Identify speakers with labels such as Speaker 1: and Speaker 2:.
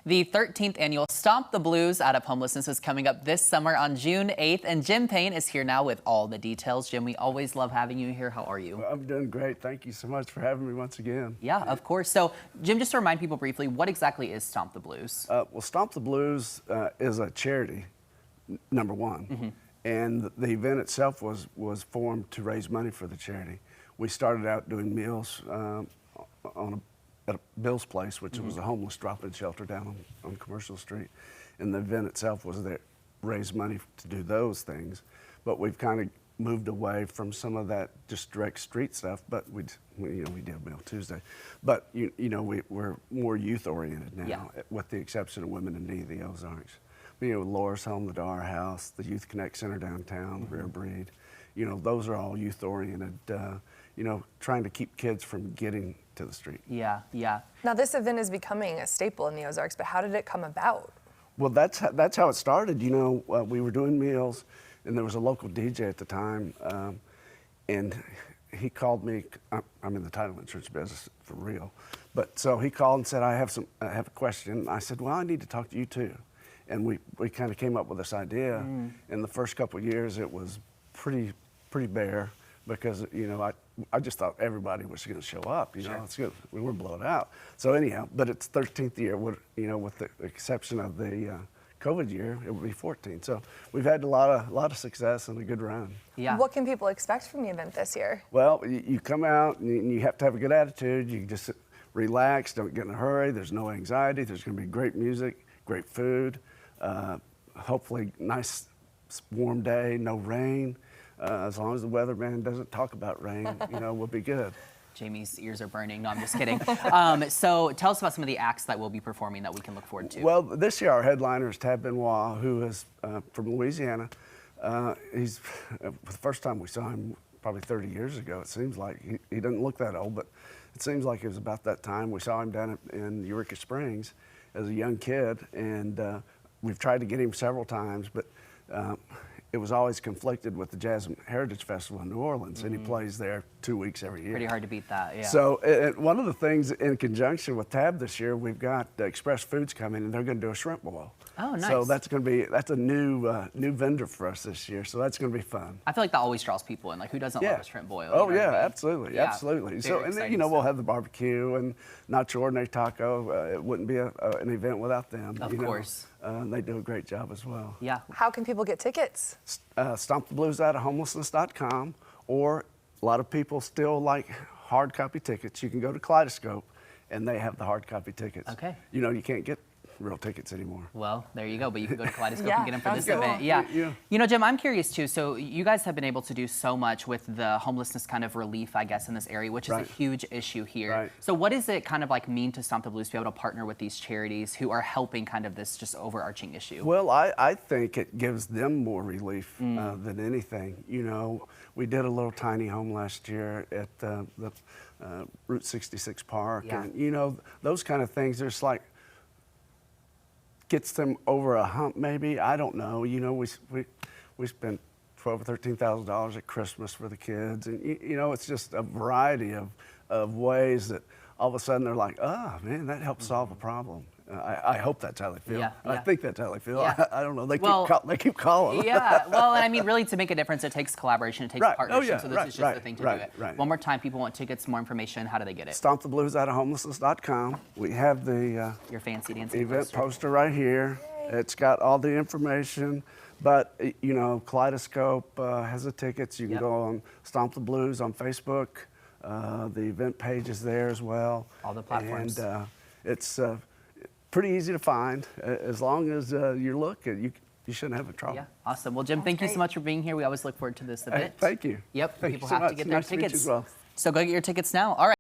Speaker 1: The 13th annual Stomp the Blues Out of Homelessness is coming up this summer on June 8th, and Jim Payne is here now with all the details. Jim, we always love having you here. How are you?
Speaker 2: Well, I'm doing great. Thank you so much for having me once again.
Speaker 1: Yeah, of course. So, Jim, just to remind people briefly, what exactly is Stomp the Blues?
Speaker 2: Well, Stomp the Blues is a charity, number one. And the event itself was formed to raise money for the charity. We started out doing meals at Bill's Place, which was a homeless drop-in shelter down on Commercial Street. And the event itself was there, raise money to do those things. But we've kind of moved away from some of that just direct street stuff, but we did Meal Tuesday. But we're more youth-oriented now, with the exception of Women in Need, the Ozarks. Laura's Home, the Dar House, the Youth Connect Center downtown, the Rare Breed. Those are all youth-oriented, trying to keep kids from getting to the street.
Speaker 1: Yeah.
Speaker 3: Now, this event is becoming a staple in the Ozarks, but how did it come about?
Speaker 2: Well, that's how it started. We were doing meals, and there was a local DJ at the time, and he called me. I'm in the title insurance business for real, but so he called and said, I have a question. I said, well, I need to talk to you too. And we kind of came up with this idea. In the first couple of years, it was pretty bare because I just thought everybody was going to show up. It's good. We were blown out. So anyhow, but it's 13th year. With the exception of the COVID year, it would be 14. So we've had a lot of success and a good run.
Speaker 1: Yeah.
Speaker 3: What can people expect from the event this year?
Speaker 2: Well, you come out and you have to have a good attitude. You just relax. Don't get in a hurry. There's no anxiety. There's going to be great music, great food. Hopefully nice warm day, no rain. As long as the weatherman doesn't talk about rain, we'll be good.
Speaker 1: Jamie's ears are burning. No, I'm just kidding. So tell us about some of the acts that will be performing that we can look forward to.
Speaker 2: Well, this year our headliner is Tab Benoit, who is from Louisiana. He's the first time we saw him probably 30 years ago. It seems like he doesn't look that old, but it seems like it was about that time. We saw him down in Eureka Springs as a young kid, and we've tried to get him several times, but it was always conflicted with the Jazz and Heritage Festival in New Orleans, and he plays there 2 weeks every year.
Speaker 1: Pretty hard to beat that, yeah.
Speaker 2: So one of the things in conjunction with Tab this year, we've got Express Foods coming, and they're going to do a shrimp boil.
Speaker 1: Oh, nice.
Speaker 2: So that's a new vendor for us this year, so that's going to be fun.
Speaker 1: I feel like that always draws people in. Like, who doesn't love a shrimp boil?
Speaker 2: Oh, yeah, absolutely, absolutely. So, and then, we'll have the barbecue and Nacho Ordinary Taco. It wouldn't be an event without them.
Speaker 1: Of course.
Speaker 2: They do a great job as well.
Speaker 1: Yeah.
Speaker 3: How can people get tickets?
Speaker 2: StompTheBluesOutOfHomelessness.com, or a lot of people still like hard copy tickets. You can go to Kaleidoscope, and they have the hard copy tickets.
Speaker 1: Okay.
Speaker 2: You can't get real tickets anymore.
Speaker 1: Well, there you go, but you can go to Kaleidoscope and get them for this
Speaker 2: cool.
Speaker 1: event. Yeah. Jim, I'm curious too. So you guys have been able to do so much with the homelessness kind of relief, I guess, in this area, which is a huge issue here.
Speaker 2: Right.
Speaker 1: So what does it kind of like mean to Stomp the Blues to be able to partner with these charities who are helping kind of this just overarching issue?
Speaker 2: Well, I think it gives them more relief than anything. We did a little tiny home last year at the Route 66 Park, and those kind of things. There's like gets them over a hump, maybe. I don't know. We spent $12,000 or $13,000 at Christmas for the kids, and it's just a variety of ways that all of a sudden they're like, oh man, that helps solve a problem. I hope that's how they feel.
Speaker 1: Yeah.
Speaker 2: I think that's how they feel.
Speaker 1: Yeah.
Speaker 2: I don't know. They keep calling.
Speaker 1: Yeah. Well, and I mean, really, to make a difference, it takes collaboration. It takes partnership. So this is just the thing to do it. One more time, people want tickets, more information. How do they get it?
Speaker 2: StompTheBluesOutOfHomelessness.com. We have the
Speaker 1: your fancy dancing
Speaker 2: event poster right here. It's got all the information. But Kaleidoscope has the tickets. You can go on Stomp the Blues on Facebook. The event page is there as well.
Speaker 1: All the platforms.
Speaker 2: And it's pretty easy to find. As long as you look, you shouldn't have a trouble.
Speaker 1: Yeah, awesome. Well, Jim, thank you so much for being here. We always look forward to this event.
Speaker 2: Thank you.
Speaker 1: Yep,
Speaker 2: Thank
Speaker 1: people
Speaker 2: you so
Speaker 1: have
Speaker 2: much.
Speaker 1: to get their
Speaker 2: Nice to meet you
Speaker 1: tickets.
Speaker 2: as well.
Speaker 1: So go get your tickets now. All right.